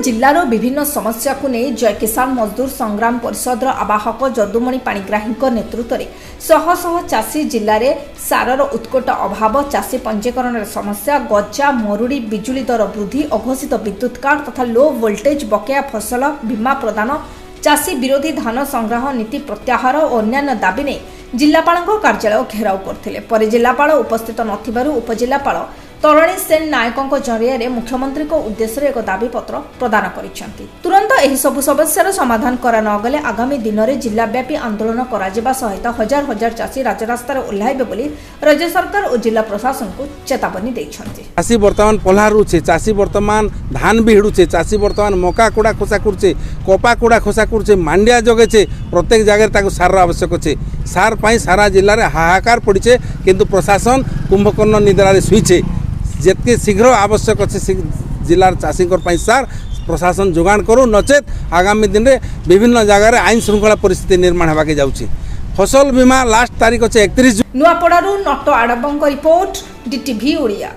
जिल्लार विभिन्न समस्या को नहीं जय किसान मजदूर संग्राम परिषद आवाहक जदुमणि पाणिग्राही नेतृत्व में शह शह चाषी जिले में सारर उत्कट अभाव, चाषी पंजीकरण समस्या, गजा मरुड़ी, बिजुली दर वृद्धि, अघोषित विद्युत कार्ड तथा लो वोल्टेज बकेया फसल बीमा प्रदान, चाषी विरोधी धान संग्रह नीति प्रत्याहार और अन्य दाबी नहीं जिलापाल कार्यालय घेराव करते। जिलापाल उपस्थित नथिबारु उपजिलापाल तरणि सेन नायकों जरिया मुख्यमंत्री उद्देश्य एक दाबीपत्र प्रदान करिसेंति। तुरंत एही सबु समस्यार समाधान करा नगले आगामी दिन में जिलाव्यापी आंदोलन करा सहित हजार हजार चाषी राजरास्तार ओह्लाइबे बोली राज्य सरकार और जिला प्रशासन को चेतावनी दैछंति। चाषी वर्तमान पल्हारुचे, चाषी वर्तमान धान भी हिडुचे, चाषी वर्तमान मका कुड़ा खोसा करुचे, कपा कुड़ा खोसा करुचे, मांडिया जगेचे, प्रत्येक जगह सार आवश्यक अच्छे। सार पाई सारा जिले में हाहाकार पड़े किंतु प्रशासन कुंभकर्ण निद्रा शुईचे। जितके शीघ्र आवश्यक अच्छे जिलार चाषी सार प्रशासन जोगाण करू, नचेत आगामी दिन में विभिन्न जगह आईन श्रृंखला परिस्थिति निर्माण होगा जाऊँगी। फसल बीमा लास्ट तारीख अच्छे 31 जून। नुआपड़ारू नट आडबंक रिपोर्ट, DTV ओडिया।